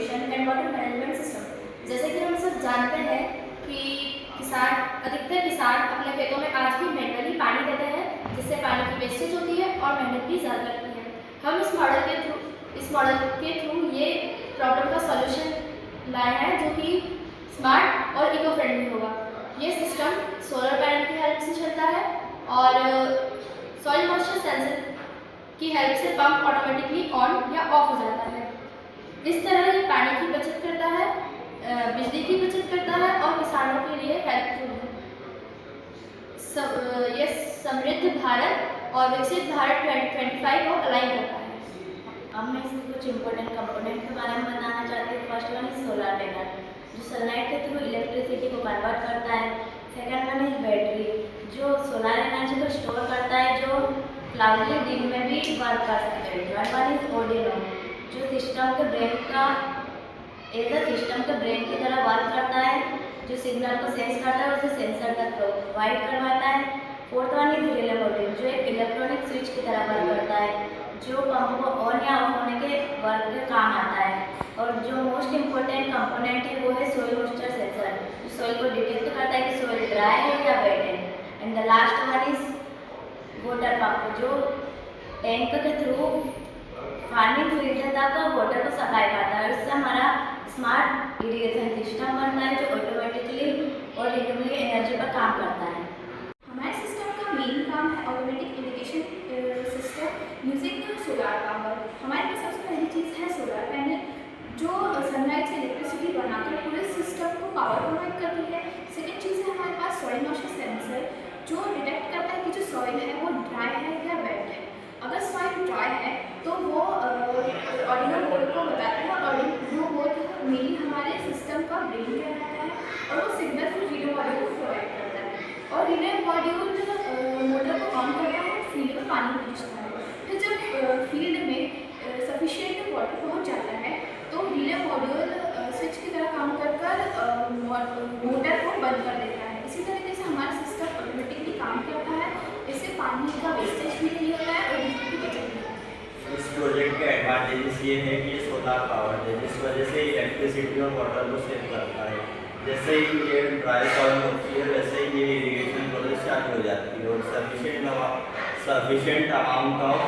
Irrigation and water management system. जैसे कि हम सब जानते हैं कि अधिकतर किसान अपने खेतों में आज भी मैनुअली पानी देते हैं, जिससे पानी की वेस्टेज होती है और मेहनत भी ज़्यादा लगती है। हम इस मॉडल के थ्रू ये प्रॉब्लम का सॉल्यूशन लाए हैं, जो कि स्मार्ट और इको फ्रेंडली होगा। ये सिस्टम सोलर पैनल की हेल्प से चलता है और सॉइल मॉइस्चर सेंसर की हेल्प से पंप ऑटोमेटिकली ऑन या ऑफ हो जाता है। इस तरह ये पानी की बचत करता है, बिजली की बचत करता है और किसानों के लिए हेल्पफुल है। ये समृद्ध भारत और विकसित भारत 2025 को अलाइन करता है। अब मैं इसमें कुछ इंपॉर्टेंट कंपोनेंट के बारे में बताना चाहती हूँ। First one is solar panel, जो सनलाइट के थ्रू इलेक्ट्रिसिटी को कन्वर्ट करता है। सेकंड वन इज बैटरी, जो सोलर एनर्जी को स्टोर करता है, जो क्लाउडी दिन में भी वर्क कर सकते हैं। थर्ड वन इज ऑर्डिनो, जो सिस्टम के ब्रेन की तरह वर्क करता है, जो सिग्नल को सेंस करता है और उसे सेंसर तक प्रोवाइड करवाता है। Fourth one is relay module, जो एक इलेक्ट्रॉनिक स्विच की तरह वर्क करता है, जो पंप को ऑन या ऑफ होने के वर्क के काम आता है। और जो मोस्ट इम्पोर्टेंट कंपोनेंट है वो है सोइल मॉइस्चर सेंसर, जो सोइल को डिटेक्ट करता है कि सोइल ड्राई है या वेट है। And the last one is water pump, जो टैंक के थ्रू फार्मिंग फील्ड तक वाटर को सप्लाई करता है। इससे हमारा स्मार्ट इरिगेशन सिस्टम बनता है, जो ऑटोमेटिकली और रिन्यूएबल एनर्जी पर काम करता है। हमारे सिस्टम का मेन काम है automatic irrigation system using solar power. हमारे पास सबसे पहली चीज़ है सोलर पैनल, जो सनलाइट से इलेक्ट्रिसिटी बनाकर पूरे सिस्टम को पावर प्रोवाइड करती है। सेकेंड चीज़ है हमारे पास सॉइल मॉइस्चर सेंसर, जो डिटेक्ट करता है कि जो सॉइल है वो ड्राई है या वेट है। अगर सॉइल ड्राई है तो वो ऑर्डिनो बोर्ड को बताता है, और ऑर्डिनो बोर्ड मेनली हमारे सिस्टम का ब्रेन कहलाता है, और वो सिग्नल फिर रिले मॉड्यूल को प्रोवाइड करता है। और रिले मॉड्यूल मोटर को ऑन करता है, फील्ड में पानी भेजता है। फिर जब फील्ड में सफिशिएंट वाटर पहुंच जाता है तो रिले मॉड्यूल स्विच की तरह काम कर मोटर को बंद कर देता है। इसी तरीके से हमारा सिस्टम ऑटोमेटिकली काम करता है। इससे पानी का वेस्टेज भी नहीं होता है और बिजली की बचत भी होती है। इस प्रोजेक्ट के एडवांटेजेस ये है कि ये सोलर पावर है, जिस वजह से इलेक्ट्रिसिटी और वाटर को सेव करता है। जैसे ही ये ड्राई सॉइल होती है वैसे ही ये इरिगेशन प्रोसेस स्टार्ट हो जाती है और सफिशिएंट अमाउंट ऑफ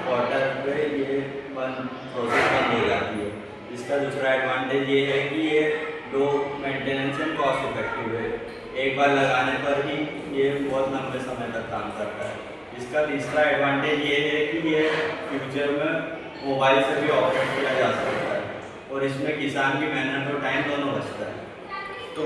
वाटर पे ये प्रोसेस बंद हो जाती है। इसका दूसरा एडवांटेज ये है कि ये low maintenance and cost effective है। एक बार लगाने पर ही ये बहुत लंबे समय तक काम करता है। इसका तीसरा एडवांटेज ये है कि ये फ्यूचर में मोबाइल से भी ऑपरेट किया जा सकता है और इसमें किसान की मेहनत और टाइम दोनों बचता है। तो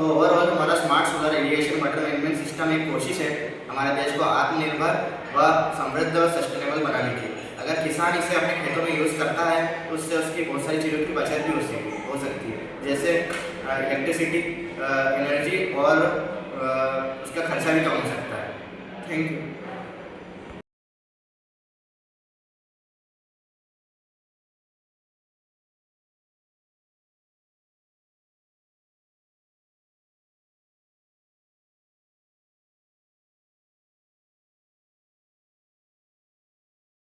ओवरऑल हमारा smart solar irrigation water management system एक कोशिश है हमारे देश को आत्मनिर्भर व समृद्ध और सस्टेनेबल बनाने की। अगर किसान इसे अपने खेतों में यूज़ करता है तो उससे उसकी बहुत सारी चीज़ों की बचत भी हो सकती है, जैसे इलेक्ट्रिसिटी, एनर्जी और उसका खर्चा भी कम हो सकता है। Thank you.